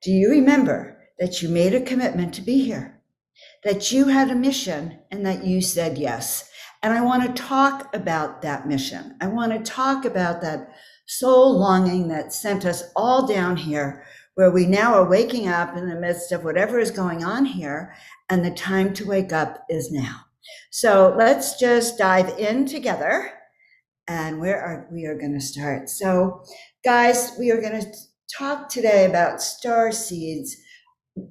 Do you remember that you made a commitment to be here, that you had a mission, and that you said yes? And I want to talk about that mission. I want to talk about that soul longing that sent us all down here, where we now are waking up in the midst of whatever is going on here, and the time to wake up is now. So let's just dive in together. And we are going to start. So guys, we are going to talk today about Starseeds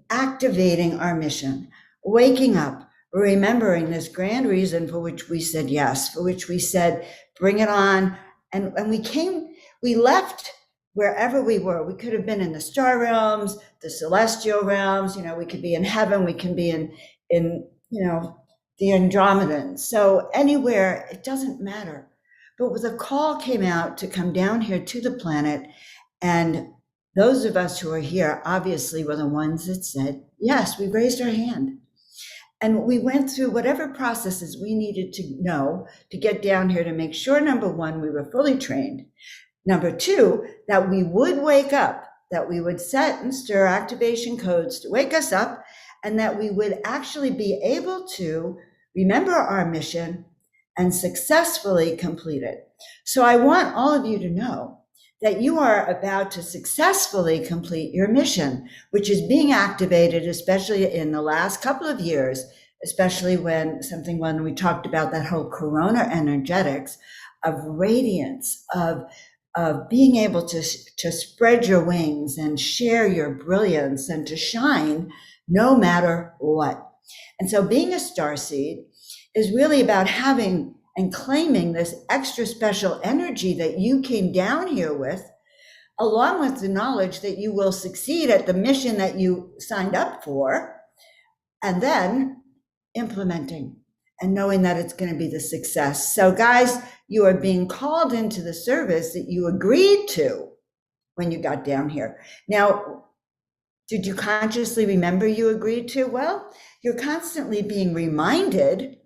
activating our mission, waking up, remembering this grand reason for which we said yes, for which we said, bring it on. And we left wherever we were. We could have been in the star realms, the celestial realms, we could be in heaven, we can be in the Andromedans. So anywhere, it doesn't matter. But the call came out to come down here to the planet, and those of us who are here obviously were the ones that said, yes, we raised our hand. And we went through whatever processes we needed to know to get down here to make sure, number one, we were fully trained. Number two, that we would wake up, that we would set and stir activation codes to wake us up, and that we would actually be able to remember our mission and successfully complete it. So I want all of you to know that you are about to successfully complete your mission, which is being activated, especially in the last couple of years, especially when we talked about that whole corona energetics of radiance, of being able to spread your wings and share your brilliance and to shine no matter what. And so being a starseed is really about having and claiming this extra special energy that you came down here with, along with the knowledge that you will succeed at the mission that you signed up for, and then implementing and knowing that it's going to be the success. So guys, you are being called into the service that you agreed to when you got down here. Now, did you consciously remember you agreed to? Well, you're constantly being reminded,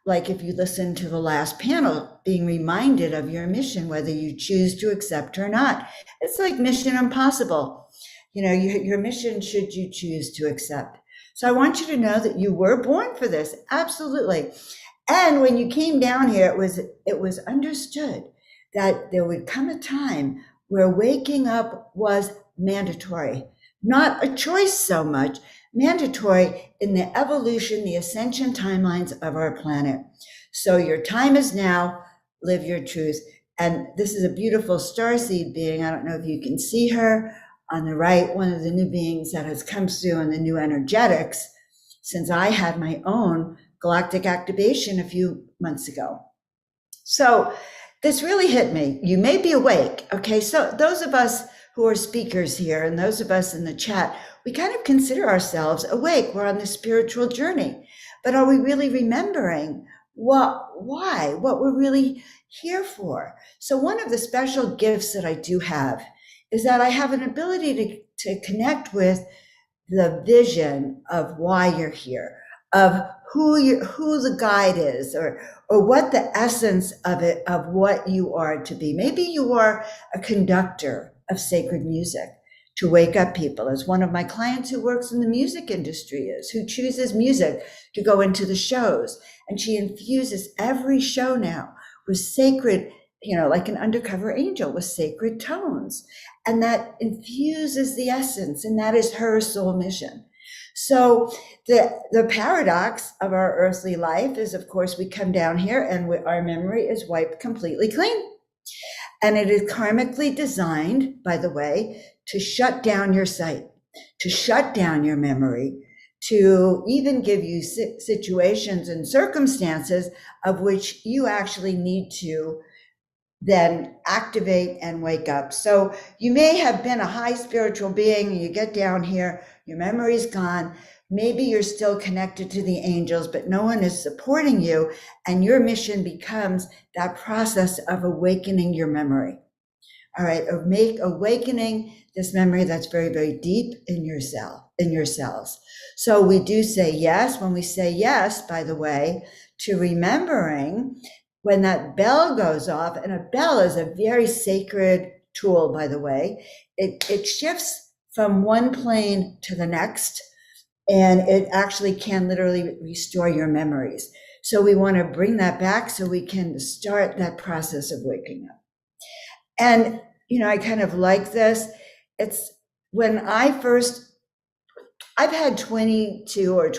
like if you listen to the last panel, being reminded of your mission, whether you choose to accept or not. It's like Mission Impossible. Your mission should you choose to accept. So I want you to know that you were born for this, absolutely. And when you came down here, it was understood that there would come a time where waking up was mandatory, not a choice so much, mandatory in the evolution, the ascension timelines of our planet. So your time is now, live your truth. And this is a beautiful starseed being. I don't know if you can see her on the right, one of the new beings that has come through in the new energetics since I had my own galactic activation a few months ago. So this really hit me. You may be awake. Okay, so those of us who are speakers here and those of us in the chat, we kind of consider ourselves awake. We're on this spiritual journey. But are we really remembering what we're really here for? So one of the special gifts that I do have is that I have an ability to connect with the vision of why you're here, of who the guide is, or what the essence of what you are to be. Maybe you are a conductor of sacred music to wake up people, as one of my clients who works in the music industry is, who chooses music to go into the shows. And she infuses every show now with sacred, like an undercover angel with sacred tones. And that infuses the essence, and that is her soul mission. So the paradox of our earthly life is, of course, we come down here and our memory is wiped completely clean. And it is karmically designed, by the way, to shut down your sight, to shut down your memory, to even give you situations and circumstances of which you actually need to then activate and wake up. So you may have been a high spiritual being and you get down here, your memory's gone. Maybe you're still connected to the angels, but no one is supporting you. And your mission becomes that process of awakening your memory. All right, awakening this memory that's very, very deep in your cells. So we do say yes. When we say yes, by the way, to remembering when that bell goes off, and a bell is a very sacred tool, by the way, it shifts from one plane to the next, and it actually can literally restore your memories. So we want to bring that back so we can start that process of waking up. And, I kind of like this. It's when I've had 22 or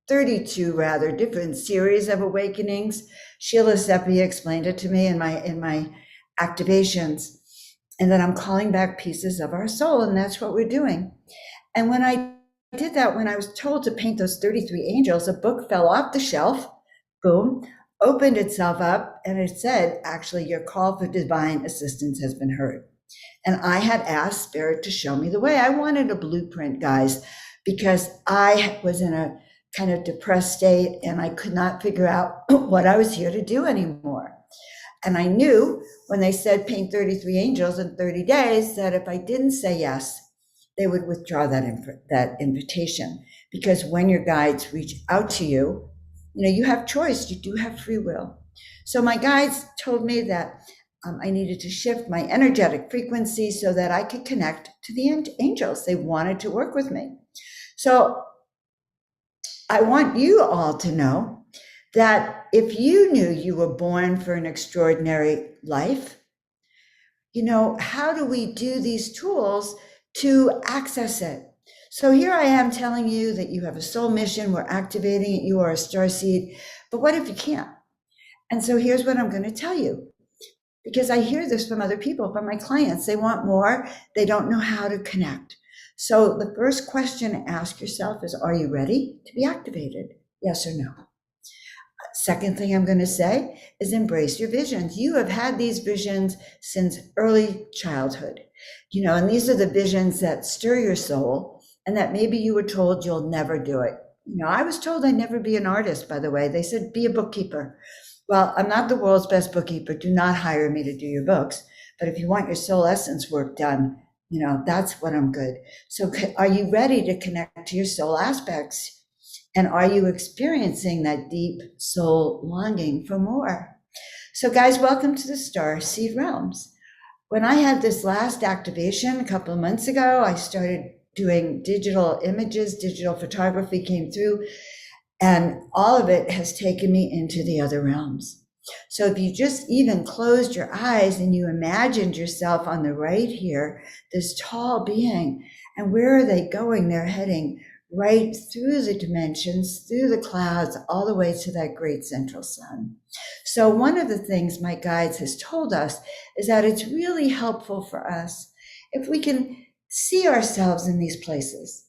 32 rather different series of awakenings. Sheila Seppi explained it to me in my activations. And then I'm calling back pieces of our soul, and that's what we're doing. And when I did that, when I was told to paint those 33 angels, a book fell off the shelf, boom, opened itself up, and it said, actually, your call for divine assistance has been heard. And I had asked Spirit to show me the way. I wanted a blueprint, guys, because I was in a kind of depressed state and I could not figure out what I was here to do anymore. And I knew when they said paint 33 angels in 30 days that if I didn't say yes, they would withdraw that invitation. Because when your guides reach out to you, you have choice, you do have free will. So my guides told me that I needed to shift my energetic frequency so that I could connect to the angels. They wanted to work with me. So I want you all to know that if you knew you were born for an extraordinary life, how do we do these tools to access it? So here I am telling you that you have a soul mission, we're activating it, you are a starseed, but what if you can't? And so here's what I'm going to tell you, because I hear this from other people, from my clients. They want more, they don't know how to connect. So the first question to ask yourself is, are you ready to be activated? Yes or no? Second thing I'm going to say is embrace your visions. You have had these visions since early childhood, and these are the visions that stir your soul and that maybe you were told you'll never do it. I was told I'd never be an artist, by the way. They said, be a bookkeeper. Well, I'm not the world's best bookkeeper. Do not hire me to do your books. But if you want your soul essence work done, that's what I'm good. So are you ready to connect to your soul aspects? And are you experiencing that deep soul longing for more? So guys, welcome to the Starseed realms. When I had this last activation a couple of months ago, I started doing digital images, digital photography came through, and all of it has taken me into the other realms. So if you just even closed your eyes and you imagined yourself on the right here, this tall being, and where are they going? They're heading right through the dimensions, through the clouds, all the way to that great central sun. So one of the things my guides has told us is that it's really helpful for us if we can see ourselves in these places.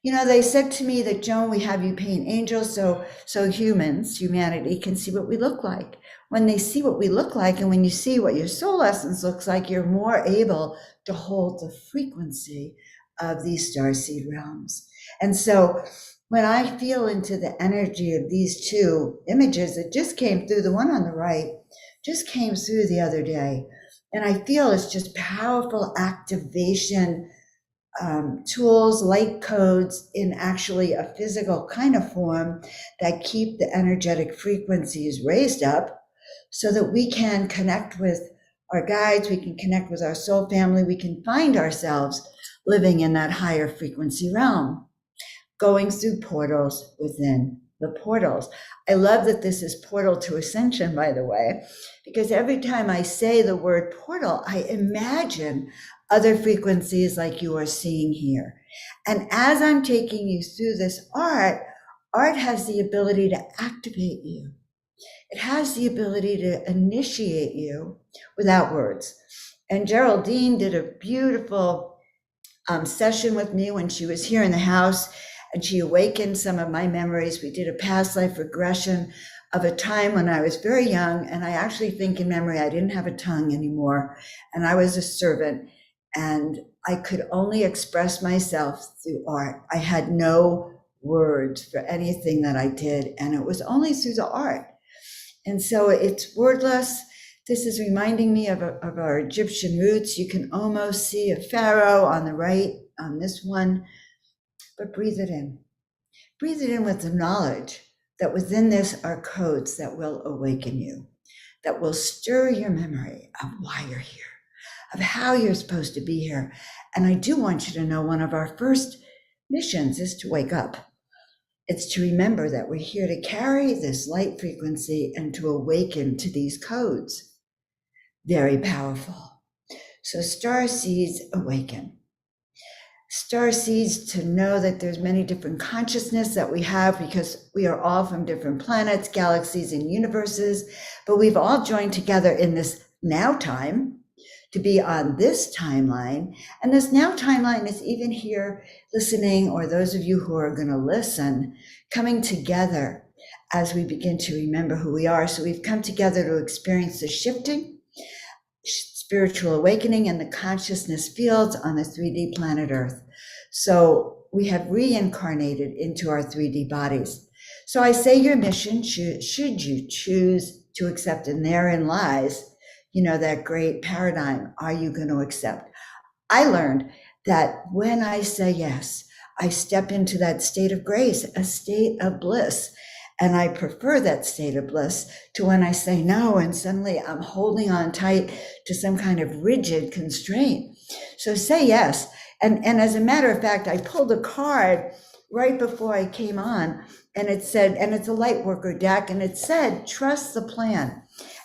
They said to me that, Joan, we have you paint angels so humanity can see what we look like. When they see what we look like, and when you see what your soul essence looks like, you're more able to hold the frequency of these starseed realms. And so when I feel into the energy of these two images, it just came through, the one on the right just came through the other day. And I feel it's just powerful activation tools, light codes in actually a physical kind of form that keep the energetic frequencies raised up so that we can connect with our guides, we can connect with our soul family, we can find ourselves living in that higher frequency realm, going through portals within the portals. I love that this is portal to ascension, by the way, because every time I say the word portal, I imagine other frequencies like you are seeing here. And as I'm taking you through this art has the ability to activate you. It has the ability to initiate you without words. And Geraldine did a beautiful session with me when she was here in the house, and she awakened some of my memories. We did a past life regression of a time when I was very young, and I actually think in memory I didn't have a tongue anymore, and I was a servant, and I could only express myself through art. I had no words for anything that I did, and it was only through the art. And so it's wordless. This is reminding me of our Egyptian roots. You can almost see a pharaoh on the right on this one, but breathe it in. Breathe it in with the knowledge that within this are codes that will awaken you, that will stir your memory of why you're here, of how you're supposed to be here. And I do want you to know one of our first missions is to wake up. It's to remember that we're here to carry this light frequency and to awaken to these codes. Very powerful. So starseeds awaken. Starseeds to know that there's many different consciousness that we have because we are all from different planets, galaxies, and universes, but we've all joined together in this now time to be on this timeline. And this now timeline is even here listening, or those of you who are going to listen, coming together as we begin to remember who we are. So we've come together to experience the shifting, spiritual awakening in the consciousness fields on the 3D planet Earth. So we have reincarnated into our 3D bodies. So I say your mission, should you choose to accept, and therein lies, that great paradigm. Are you going to accept? I learned that when I say yes, I step into that state of grace, a state of bliss. And I prefer that state of bliss to when I say no, and suddenly I'm holding on tight to some kind of rigid constraint. So say yes. And as a matter of fact, I pulled a card right before I came on, and it said, and it's a Lightworker deck, and it said, trust the plan.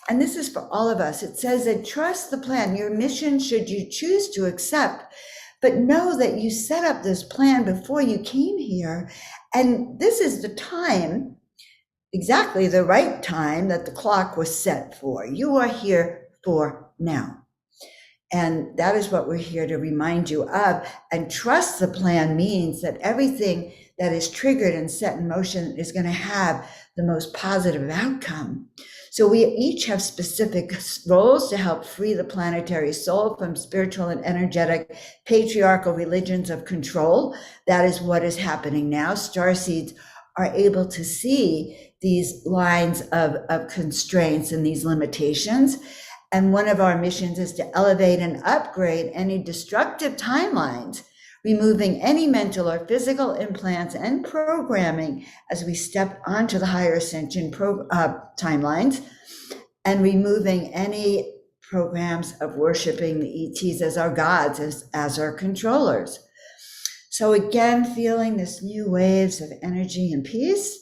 And this is for all of us. It says that trust the plan, your mission should you choose to accept, but know that you set up this plan before you came here. And this is the time, exactly the right time that the clock was set for. You are here for now. And that is what we're here to remind you of. And trust the plan means that everything that is triggered and set in motion is going to have the most positive outcome. So we each have specific roles to help free the planetary soul from spiritual and energetic patriarchal religions of control. That is what is happening now. Starseeds are able to see these lines of constraints and these limitations. And one of our missions is to elevate and upgrade any destructive timelines, removing any mental or physical implants and programming as we step onto the higher ascension timelines, and removing any programs of worshiping the ETs as our gods, as our controllers. So again, feeling this new waves of energy and peace,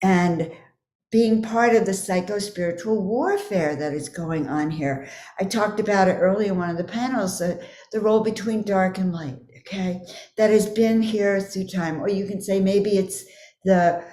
and being part of the psycho-spiritual warfare that is going on here. I talked about it earlier in one of the panels, the role between dark and light, okay? That has been here through time. Or you can say maybe it's the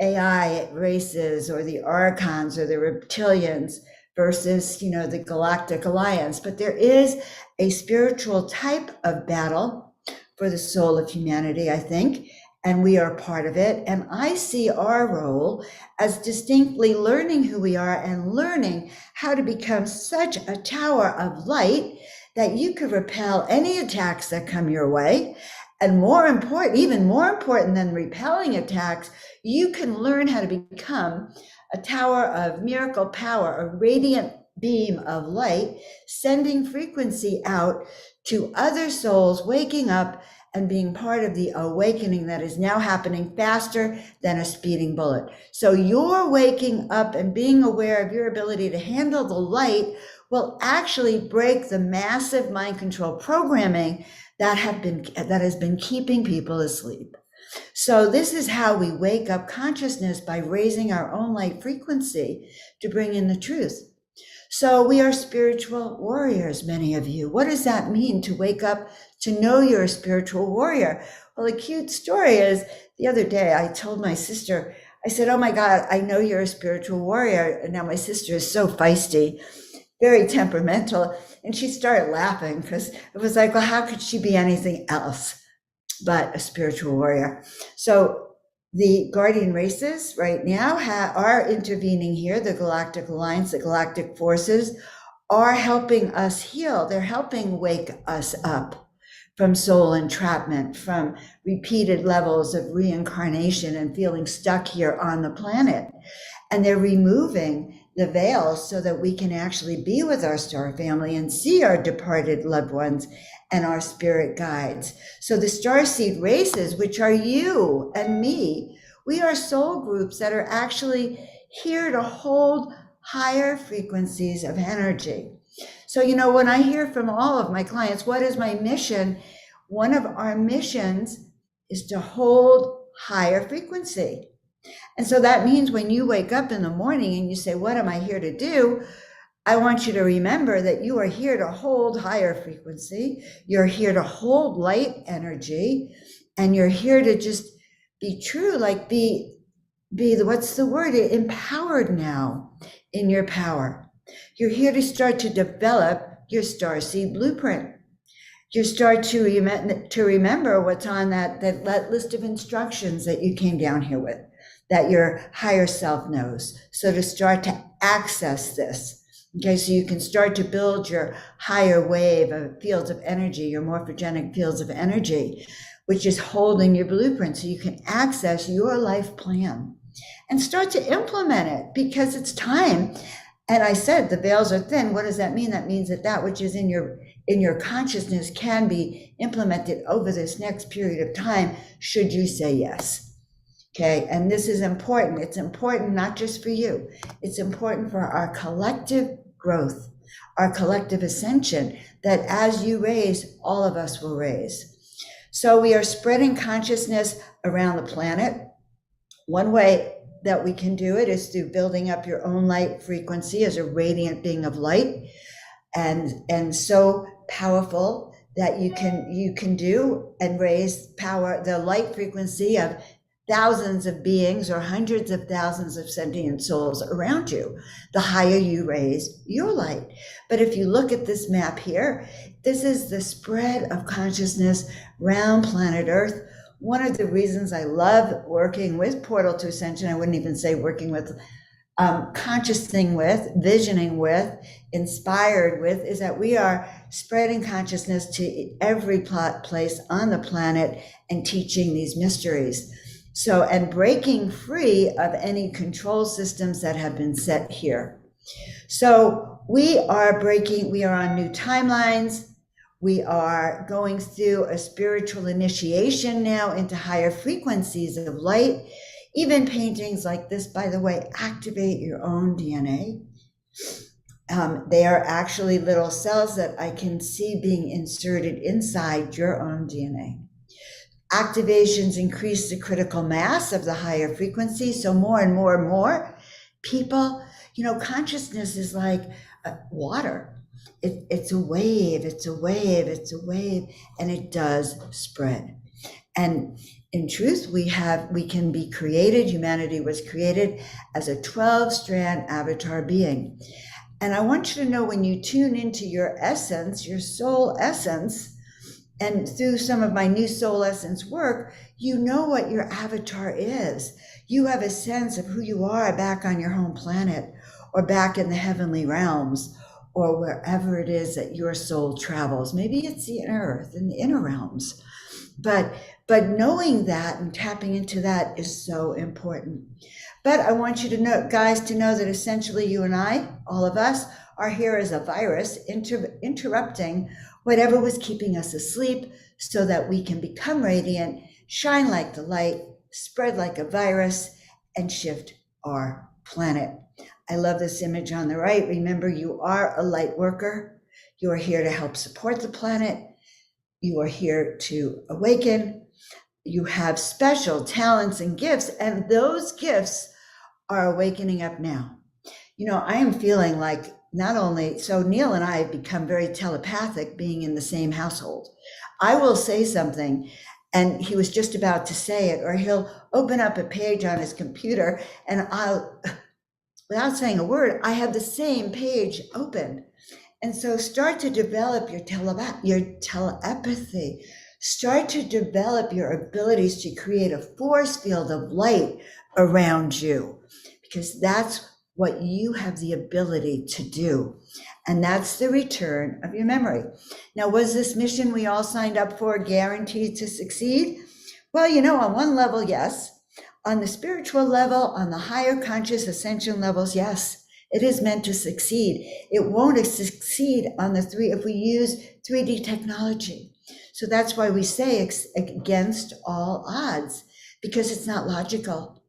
AI races or the archons or the reptilians versus, the Galactic Alliance. But there is a spiritual type of battle for the soul of humanity, I think, and we are part of it. And I see our role as distinctly learning who we are and learning how to become such a tower of light that you could repel any attacks that come your way. And more important, even more important than repelling attacks, you can learn how to become a tower of miracle power, a radiant beam of light, sending frequency out to other souls, waking up and being part of the awakening that is now happening faster than a speeding bullet. So your waking up and being aware of your ability to handle the light will actually break the massive mind control programming that has been keeping people asleep. So this is how we wake up consciousness, by raising our own light frequency to bring in the truth. So we are spiritual warriors, many of you. What does that mean to wake up to know you're a spiritual warrior? Well, a cute story is the other day I told my sister, I said, oh my God, I know you're a spiritual warrior. And now my sister is so feisty, very temperamental. And she started laughing because it was like, well, how could she be anything else but a spiritual warrior? So the guardian races right now are intervening here. The Galactic Alliance, the galactic forces are helping us heal. They're helping wake us up from soul entrapment, from repeated levels of reincarnation and feeling stuck here on the planet. And they're removing the veils so that we can actually be with our star family and see our departed loved ones and our spirit guides. So the Starseed races, which are you and me, we are soul groups that are actually here to hold higher frequencies of energy. So, when I hear from all of my clients, what is my mission? One of our missions is to hold higher frequency. And so that means when you wake up in the morning and you say, what am I here to do? I want you to remember that you are here to hold higher frequency. You're here to hold light energy, and you're here to just be true, like be what's the word? Empowered now in your power. You're here to start to develop your Starseed blueprint. You start to remember what's on that list of instructions that you came down here with, that your higher self knows. So to start to access this. Okay, so you can start to build your higher wave of fields of energy, your morphogenic fields of energy, which is holding your blueprint so you can access your life plan and start to implement it, because it's time. And I said the veils are thin. What does that mean? That means that which is in your consciousness can be implemented over this next period of time, should you say yes. Okay, and this is important. It's important not just for you. It's important for our collective growth, our collective ascension, that as you raise, all of us will raise. So we are spreading consciousness around the planet. One way that we can do it is through building up your own light frequency as a radiant being of light, and so powerful that you can do and raise power, the light frequency of thousands of beings or hundreds of thousands of sentient souls around you, the higher you raise your light. But if you look at this map here, this is the spread of consciousness around planet Earth. One of the reasons I love working with Portal to Ascension, I wouldn't even say working with, consciousing with, visioning with, inspired with, is that we are spreading consciousness to every place on the planet and teaching these mysteries. So, and breaking free of any control systems that have been set here. So we are on new timelines. We are going through a spiritual initiation now into higher frequencies of light. Even paintings like this, by the way, activate your own DNA. They are actually little cells that I can see being inserted inside your own DNA. Activations increase the critical mass of the higher frequency. So more and more and more people, consciousness is like water. It's a wave, it's a wave, it's a wave, and it does spread. And in truth, we can be created. Humanity was created as a 12-strand avatar being. And I want you to know, when you tune into your essence, your soul essence, and through some of my new soul essence work, you know what your avatar is. You have a sense of who you are back on your home planet, or back in the heavenly realms, or wherever it is that your soul travels. Maybe it's the inner earth and the inner realms. But knowing that and tapping into that is so important. But I want you to know, guys, to know that essentially you and I, all of us, are here as a virus interrupting whatever was keeping us asleep, so that we can become radiant, shine like the light, spread like a virus, and shift our planet. I love this image on the right. Remember, you are a light worker. You are here to help support the planet. You are here to awaken. You have special talents and gifts, and those gifts are awakening up now. I am feeling like, not only, so Neil and I have become very telepathic being in the same household. I will say something and he was just about to say it, or he'll open up a page on his computer and I'll, without saying a word, I have the same page open. And so start to develop your telepathy. Start to develop your abilities to create a force field of light around you, because that's what you have the ability to do. And that's the return of your memory. Now, was this mission we all signed up for guaranteed to succeed? Well, on one level, yes. On the spiritual level, on the higher conscious ascension levels, yes, it is meant to succeed. It won't succeed on if we use 3D technology. So that's why we say against all odds, because it's not logical.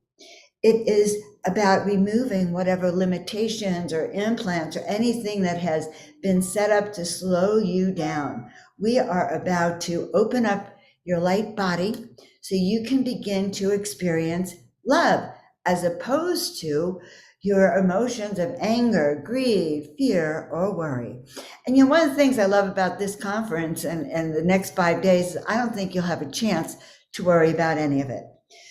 It is about removing whatever limitations or implants or anything that has been set up to slow you down. We are about to open up your light body so you can begin to experience love, as opposed to your emotions of anger, greed, fear, or worry. And one of the things I love about this conference and the next 5 days is I don't think you'll have a chance to worry about any of it.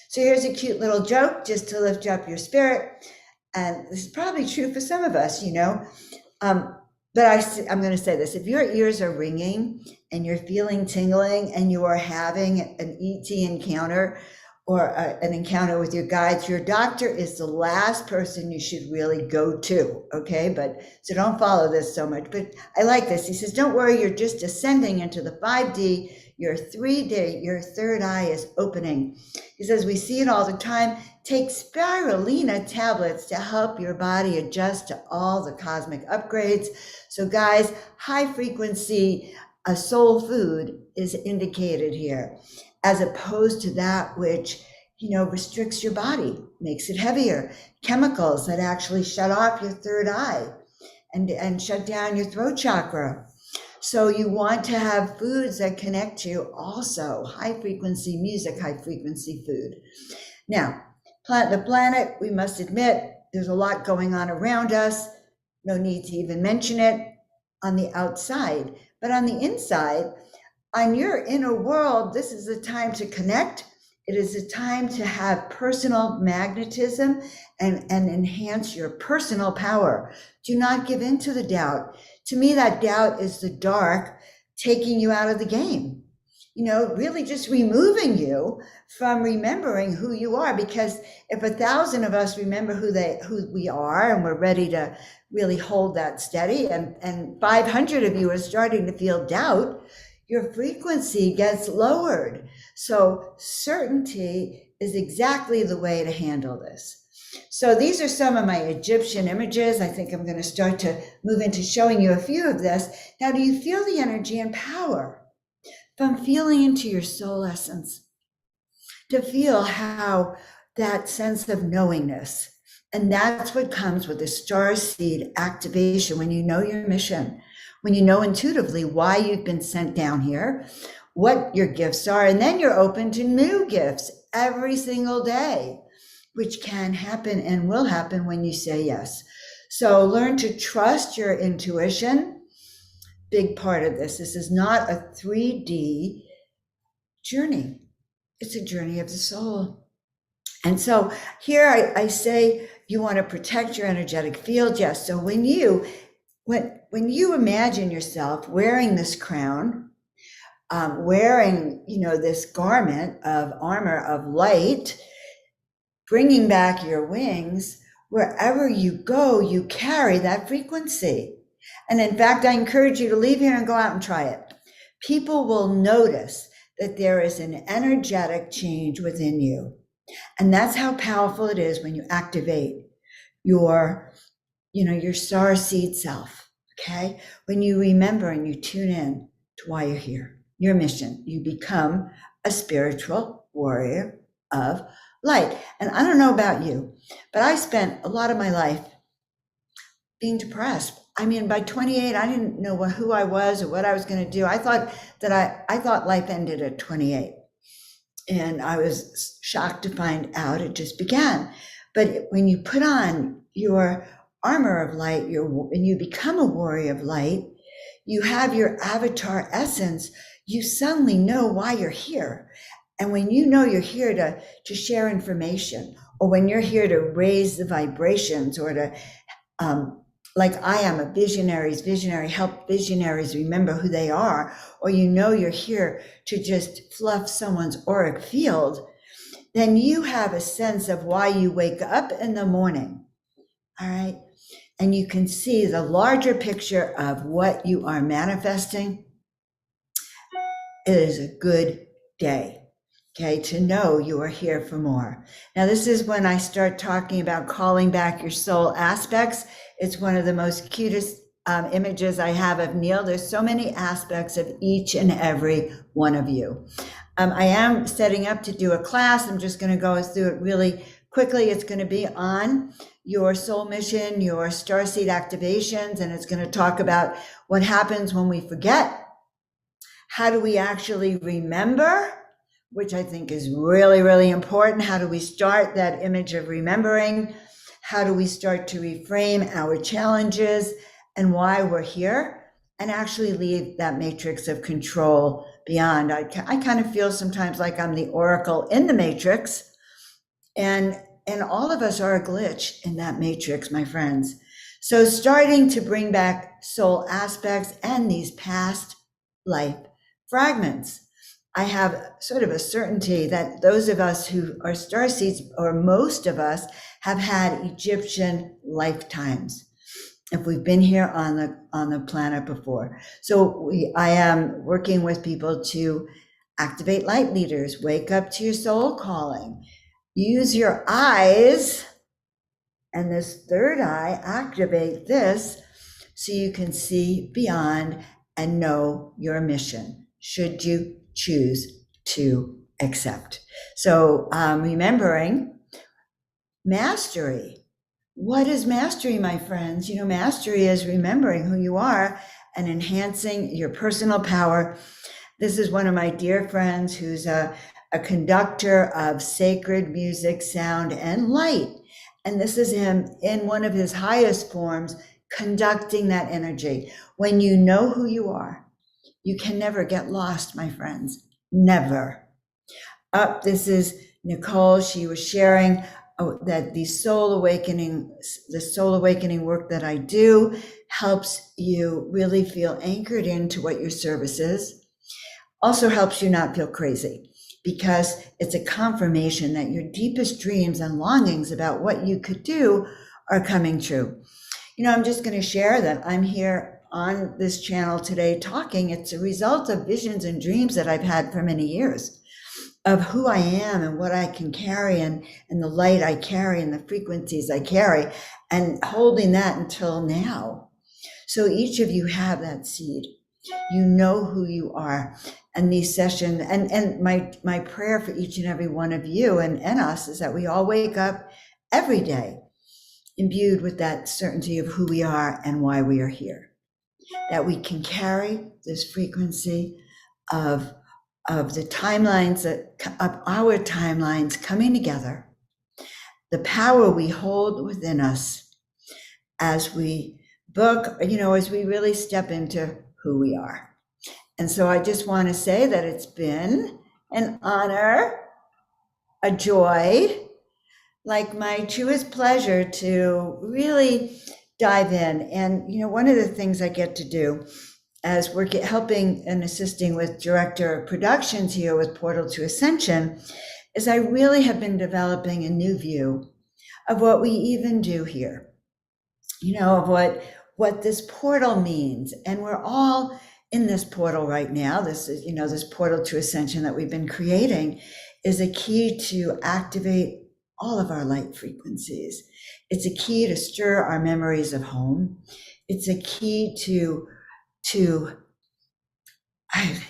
So here's a cute little joke just to lift up your spirit. And this is probably true for some of us, but I'm going to say this. If your ears are ringing and you're feeling tingling and you are having an ET encounter or an encounter with your guides, your doctor is the last person you should really go to, okay? But so don't follow this so much. But I like this. He says, don't worry, you're just ascending into the 5D. Your 3D, your third eye is opening. He says, we see it all the time. Take spirulina tablets to help your body adjust to all the cosmic upgrades. So guys, high frequency soul food is indicated here, as opposed to that which, restricts your body, makes it heavier. Chemicals that actually shut off your third eye and shut down your throat chakra. So you want to have foods that connect you also. High frequency music, high frequency food. Now, the planet, we must admit, there's a lot going on around us. No need to even mention it on the outside. But on the inside, on your inner world, this is a time to connect. It is a time to have personal magnetism and enhance your personal power. Do not give in to the doubt. To me, that doubt is the dark taking you out of the game. Really just removing you from remembering who you are. Because if 1,000 of us remember who we are and we're ready to really hold that steady, and 500 of you are starting to feel doubt, your frequency gets lowered. So certainty is exactly the way to handle this. So these are some of my Egyptian images. I think I'm going to start to move into showing you a few of this. Now, do you feel the energy and power from feeling into your soul essence? To feel how that sense of knowingness, and that's what comes with the Starseed activation, when you know your mission, when you know intuitively why you've been sent down here, what your gifts are, and then you're open to new gifts every single day, which can happen and will happen when you say yes. So learn to trust your intuition. Big part of this. This is not a 3D journey. It's a journey of the soul. And so here I say you want to protect your energetic field. Yes. So when you imagine yourself wearing this crown, wearing, this garment of armor of light, bringing back your wings, wherever you go, you carry that frequency. And in fact, I encourage you to leave here and go out and try it. People will notice that there is an energetic change within you. And that's how powerful it is when you activate your starseed self, okay? When you remember and you tune in to why you're here, your mission, you become a spiritual warrior of light. And I don't know about you, but I spent a lot of my life being depressed. I mean, by 28, I didn't know who I was or what I was going to do. I thought life ended at 28. And I was shocked to find out it just began. But when you put on your armor of light, and you become a warrior of light, you have your avatar essence, you suddenly know why you're here. And when you know you're here to share information, or when you're here to raise the vibrations, or to, like I am a visionary, help visionaries remember who they are, or you're here to just fluff someone's auric field, then you have a sense of why you wake up in the morning, all right? And you can see the larger picture of what you are manifesting. It is a good day. Okay, to know you are here for more. Now, this is when I start talking about calling back your soul aspects. It's one of the most cutest images I have of Neil. There's so many aspects of each and every one of you. I am setting up to do a class. I'm just going to go through it really quickly, it's going to be on your soul mission, your starseed activations, and it's going to talk about what happens when we forget. How do we actually remember, which I think is really, really important. How do we start that image of remembering? How do we start to reframe our challenges and why we're here, and actually leave that matrix of control beyond? I kind of feel sometimes like I'm the oracle in the matrix, and all of us are a glitch in that matrix, my friends. So starting to bring back soul aspects and these past life fragments. I have sort of a certainty that those of us who are starseeds, or most of us, have had Egyptian lifetimes, if we've been here on the planet before. So I am working with people to activate light leaders, wake up to your soul calling, use your eyes, and this third eye, activate this so you can see beyond and know your mission, should you choose to accept. So remembering mastery. What is mastery, my friends? You know, mastery is remembering who you are and enhancing your personal power. This is one of my dear friends who's a conductor of sacred music, sound, and light. And this is him in one of his highest forms, conducting that energy. When you know who you are, you can never get lost, my friends. Never. This is Nicole. She was sharing that the soul awakening work that I do helps you really feel anchored into what your service is. Also helps you not feel crazy, because it's a confirmation that your deepest dreams and longings about what you could do are coming true. You know, I'm just going to share that I'm here on this channel today talking. It's a result of visions and dreams that I've had for many years of who I am and what I can carry, and the light I carry and the frequencies I carry, and holding that until now. So each of you have that seed. You know who you are. And these sessions, and my prayer for each and every one of you and us is that we all wake up every day imbued with that certainty of who we are and why we are here. That we can carry this frequency of the timelines, of our timelines coming together, the power we hold within us as we book, as we really step into who we are. And so I just want to say that it's been an honor, a joy, like my truest pleasure to really dive in. And, one of the things I get to do as we're helping and assisting with director of productions here with Portal to Ascension is I really have been developing a new view of what we even do here, of what this portal means. And we're all in this portal right now. This is, this portal to ascension that we've been creating is a key to activate all of our light frequencies. It's a key to stir our memories of home. It's a key to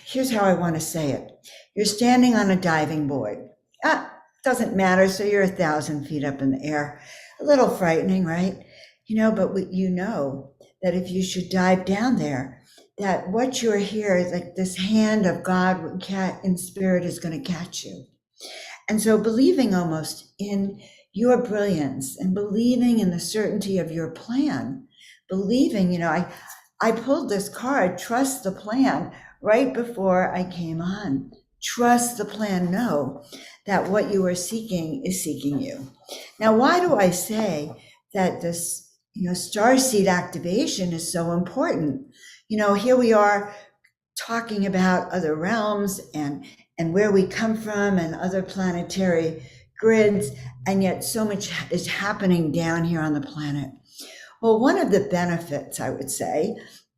here's how I want to say it. You're standing on a diving board. Doesn't matter. So you're 1,000 feet up in the air. A little frightening, right? But that if you should dive down there, that what you're here is like this hand of God in spirit is going to catch you. And so believing almost in your brilliance and believing in the certainty of your plan, believing, I pulled this card, trust the plan, right before I came on. Trust the plan, know that what you are seeking is seeking you. Now, why do I say that this, starseed activation is so important? Here we are talking about other realms and where we come from and other planetary grids, and yet so much is happening down here on the planet. Well, one of the benefits, I would say,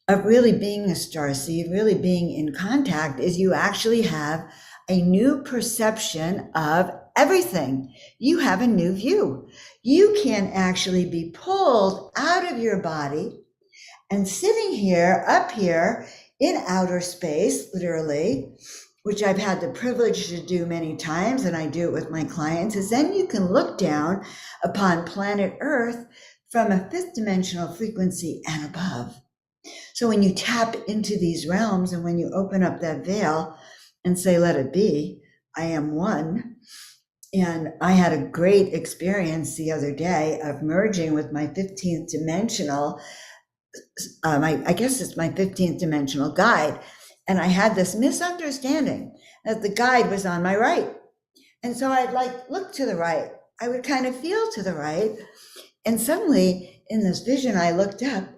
of really being a starseed, really being in contact, is you actually have a new perception of everything. You have a new view. You can actually be pulled out of your body and sitting here, up here in outer space, literally, which I've had the privilege to do many times, and I do it with my clients, is then you can look down upon planet Earth from a fifth dimensional frequency and above. So when you tap into these realms and when you open up that veil and say, let it be, I am one. And I had a great experience the other day of merging with my 15th dimensional, I guess it's my 15th dimensional guide. And I had this misunderstanding that the guide was on my right. And so I'd like look to the right. I would kind of feel to the right. And suddenly in this vision, I looked up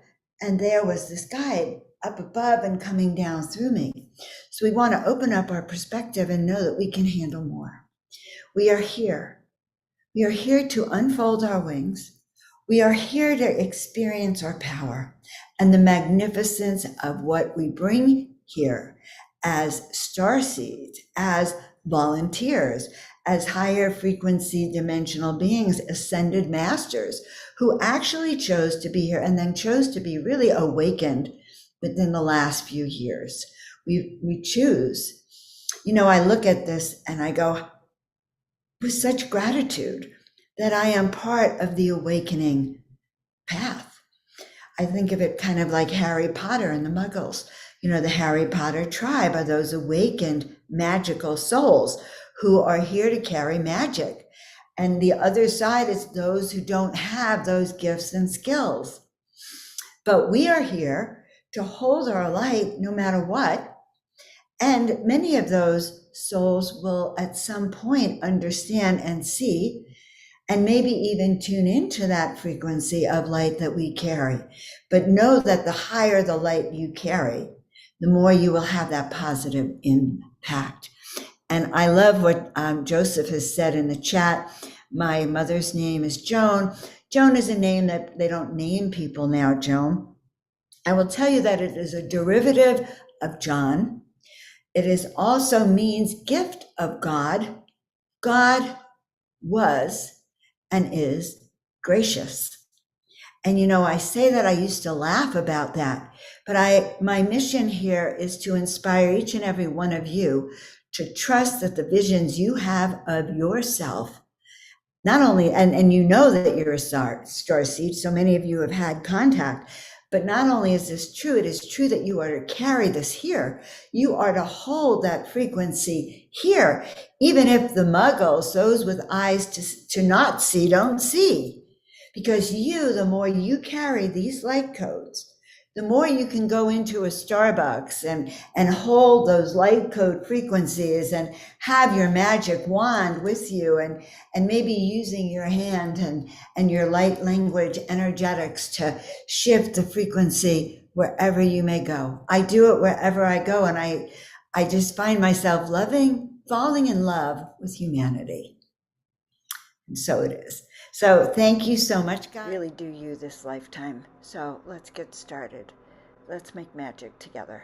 and there was this guide up above and coming down through me. So we want to open up our perspective and know that we can handle more. We are here. We are here to unfold our wings. We are here to experience our power and the magnificence of what we bring here as starseeds, as volunteers, as higher frequency dimensional beings, ascended masters who actually chose to be here and then chose to be really awakened within the last few years. We choose. You know, I look at this and I go with such gratitude that I am part of the awakening path. I think of it kind of like Harry Potter and the Muggles. You know, the Harry Potter tribe are those awakened magical souls who are here to carry magic. And the other side is those who don't have those gifts and skills. But we are here to hold our light no matter what. And many of those souls will at some point understand and see, and maybe even tune into that frequency of light that we carry. But know that the higher the light you carry, the more you will have that positive impact. And I love what Joseph has said in the chat. My mother's name is Joan. Joan is a name that they don't name people now, Joan. I will tell you that it is a derivative of John. It is also means gift of God. God was and is gracious. And you know, I say that I used to laugh about that, but my mission here is to inspire each and every one of you to trust that the visions you have of yourself, not only, and you know that you're a starseed, so many of you have had contact, but not only is this true, it is true that you are to carry this here. You are to hold that frequency here, even if the muggles, those with eyes to not see, don't see. Because the more you carry these light codes, the more you can go into a Starbucks and hold those light code frequencies and have your magic wand with you and maybe using your hand and your light language energetics to shift the frequency wherever you may go. I do it wherever I go, and I just find myself falling in love with humanity. And so it is. So thank you so much, guys. Really do you this lifetime. So let's get started. Let's make magic together.